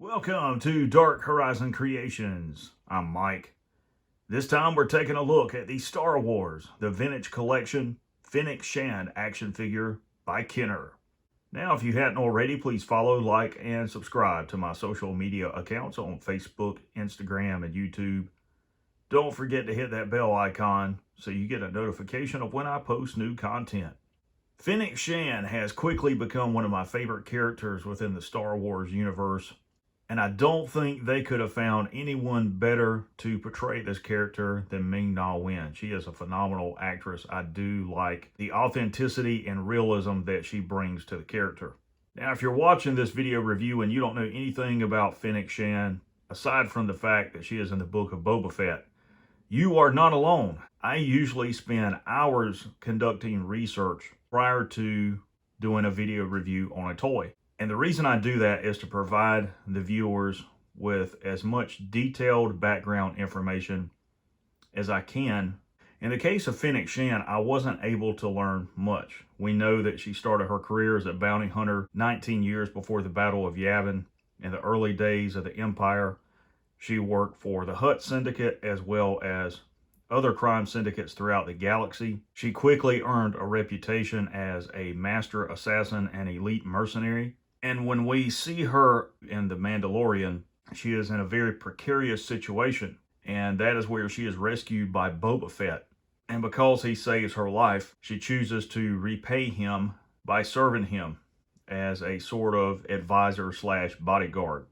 Welcome to Dark Horizon Creations. I'm Mike. This time we're taking a look at the Star Wars, the Vintage Collection, Fennec Shand action figure by Kenner. Now, if you hadn't already, please follow, like, and subscribe to my social media accounts on Facebook, Instagram, and YouTube. Don't forget to hit that bell icon so you get a notification of when I post new content. Fennec Shand has quickly become one of my favorite characters within the Star Wars universe. And I don't think they could have found anyone better to portray this character than Ming-Na Wen. She is a phenomenal actress. I do like the authenticity and realism that she brings to the character. Now, if you're watching this video review and you don't know anything about Fennec Shand, aside from the fact that she is in the Book of Boba Fett, you are not alone. I usually spend hours conducting research prior to doing a video review on a toy. And the reason I do that is to provide the viewers with as much detailed background information as I can. In the case of Fennec Shand, I wasn't able to learn much. We know that she started her career as a bounty hunter 19 years before the Battle of Yavin. In the early days of the Empire, she worked for the Hutt Syndicate as well as other crime syndicates throughout the galaxy. She quickly earned a reputation as a master assassin and elite mercenary. And when we see her in The Mandalorian, she is in a very precarious situation. And that is where she is rescued by Boba Fett. And because he saves her life, she chooses to repay him by serving him as a sort of advisor slash bodyguard.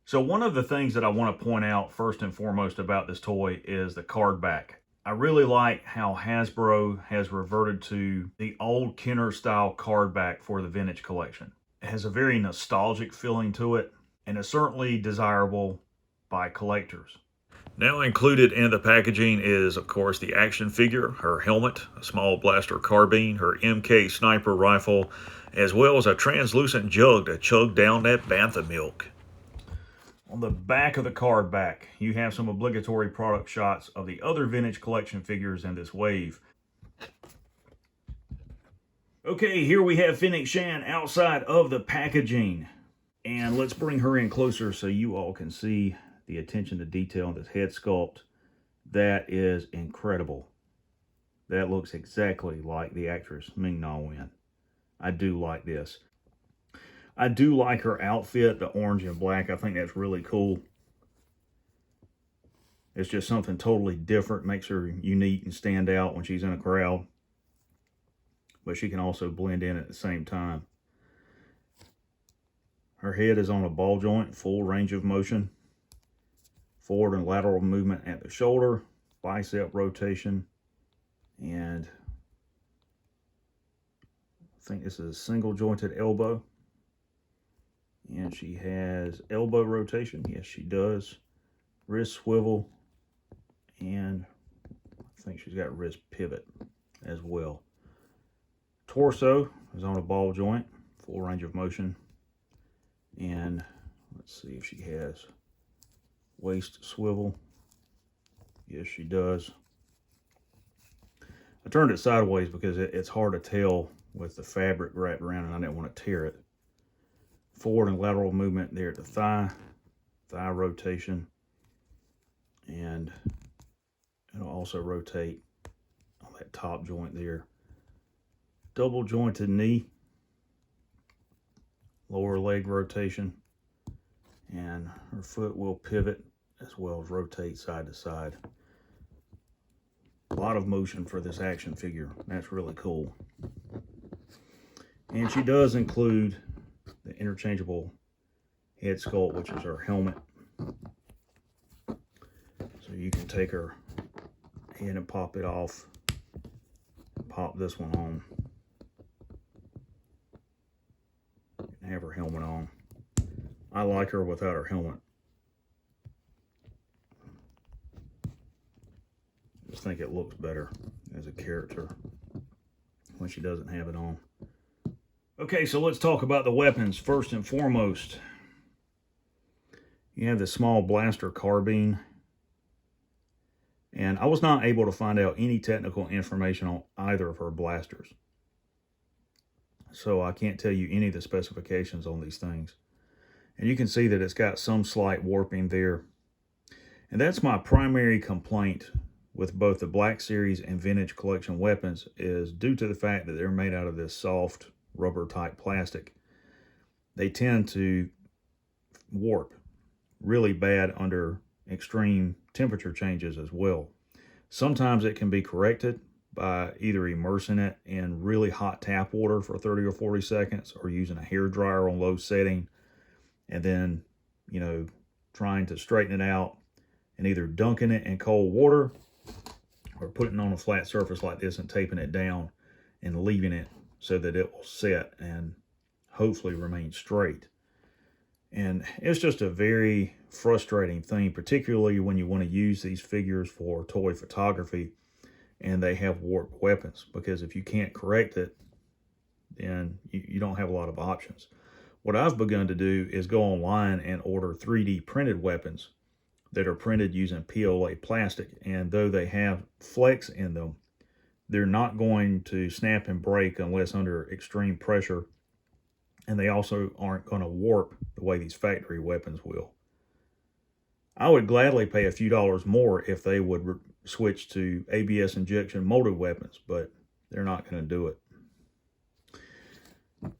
So one of the things that I want to point out first and foremost about this toy is the card back. I really like how Hasbro has reverted to the old Kenner style card back for the Vintage Collection. It has a very nostalgic feeling to it, and is certainly desirable by collectors. Now included in the packaging is, of course, the action figure, her helmet, a small blaster carbine, her MK sniper rifle, as well as a translucent jug to chug down that bantha milk. On the back of the card back, you have some obligatory product shots of the other Vintage Collection figures in this wave. Okay, here we have Fennec Shand outside of the packaging. And let's bring her in closer so you all can see the attention to detail in this head sculpt. That is incredible. That looks exactly like the actress Ming-Na Wen. I do like this. I do like her outfit, the orange and black. I think that's really cool. It's just something totally different. Makes her unique and stand out when she's in a crowd. But she can also blend in at the same time. Her head is on a ball joint, full range of motion. Forward and lateral movement at the shoulder, bicep rotation, and I think this is a single jointed elbow. And she has elbow rotation. Yes, she does. Wrist swivel, and I think she's got wrist pivot as well. Torso is on a ball joint, full range of motion. And let's see if she has waist swivel. Yes, she does. I turned it sideways because it's hard to tell with the fabric wrapped around and I didn't want to tear it. Forward and lateral movement there at the thigh rotation. And it'll also rotate on that top joint there. Double jointed knee, lower leg rotation, and her foot will pivot as well as rotate side to side. A lot of motion for this action figure. That's really cool. And she does include the interchangeable head sculpt, which is her helmet. So you can take her head and pop it off, and pop this one on. Have her helmet on. I like her without her helmet. Just think it looks better as a character when she doesn't have it on. Okay, so let's talk about the weapons first and foremost. You have the small blaster carbine. And I was not able to find out any technical information on either of her blasters. So I can't tell you any of the specifications on these things. And you can see that it's got some slight warping there. And that's my primary complaint with both the Black Series and Vintage Collection weapons, is due to the fact that they're made out of this soft rubber type plastic. They tend to warp really bad under extreme temperature changes as well. Sometimes it can be corrected by either immersing it in really hot tap water for 30 or 40 seconds, or using a hair dryer on low setting, and then, trying to straighten it out and either dunking it in cold water or putting it on a flat surface like this and taping it down and leaving it so that it will set and hopefully remain straight. And it's just a very frustrating thing, particularly when you want to use these figures for toy photography and they have warped weapons, because if you can't correct it, then you don't have a lot of options. What I've begun to do is go online and order 3D printed weapons that are printed using PLA plastic, and though they have flex in them, they're not going to snap and break unless under extreme pressure, and they also aren't going to warp the way these factory weapons will. I would gladly pay a few dollars more if they would switch to ABS injection molded weapons, but they're not going to do it.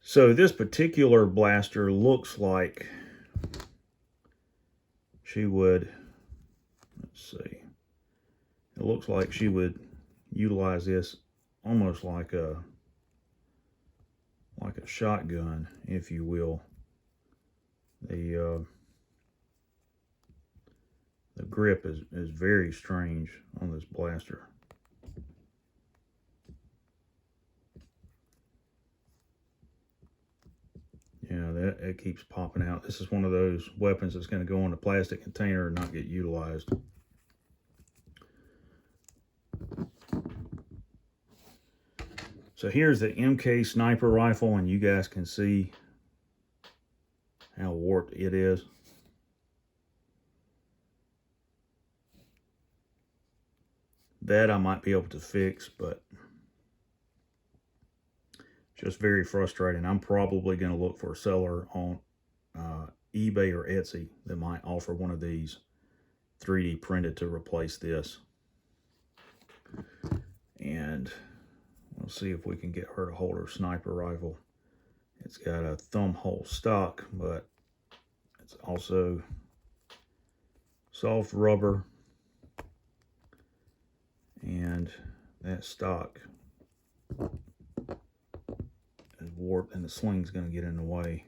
So this particular blaster looks like she would, let's see, it looks like she would utilize this almost like a shotgun, if you will. The grip is very strange on this blaster. Yeah, it keeps popping out. This is one of those weapons that's going to go in a plastic container and not get utilized. So here's the MK sniper rifle, and you guys can see how warped it is. That I might be able to fix, but just very frustrating. I'm probably going to look for a seller on eBay or Etsy that might offer one of these 3D printed to replace this. And we'll see if we can get her to hold her sniper rifle. It's got a thumb hole stock, but it's also soft rubber, and that stock is warped and the sling's going to get in the way.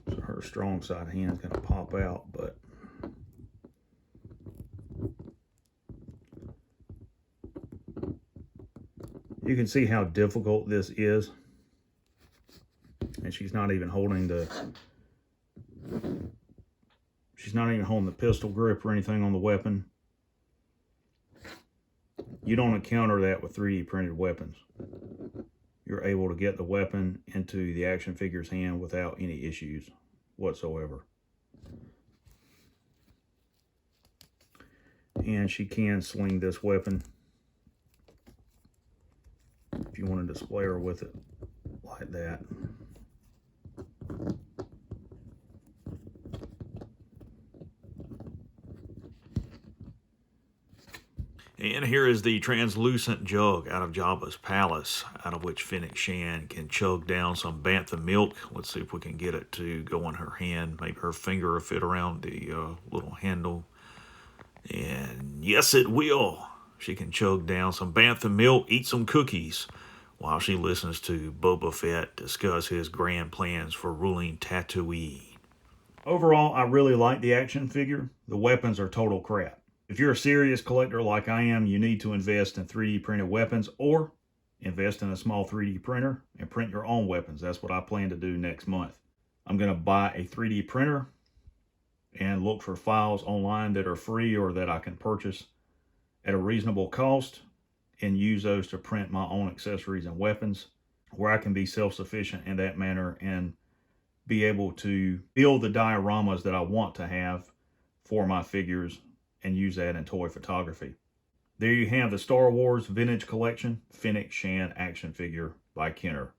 So her strong side hand is going to pop out, but you can see how difficult this is. And she's not even holding the pistol grip or anything on the weapon. You don't encounter that with 3D printed weapons. You're able to get the weapon into the action figure's hand without any issues whatsoever. And she can sling this weapon if you want to display her with it like that. And here is the translucent jug out of Jabba's palace, out of which Fennec Shand can chug down some bantha milk. Let's see if we can get it to go in her hand. Maybe her finger will fit around the little handle. And yes, it will. She can chug down some bantha milk, eat some cookies, while she listens to Boba Fett discuss his grand plans for ruling Tatooine. Overall, I really like the action figure. The weapons are total crap. If you're a serious collector like I am, you need to invest in 3D printed weapons, or invest in a small 3D printer and print your own weapons. That's what I plan to do next month. I'm going to buy a 3D printer and look for files online that are free or that I can purchase at a reasonable cost, and use those to print my own accessories and weapons, where I can be self-sufficient in that manner and be able to build the dioramas that I want to have for my figures and use that in toy photography. There you have the Star Wars Vintage Collection Fennec Shan action figure by Kenner.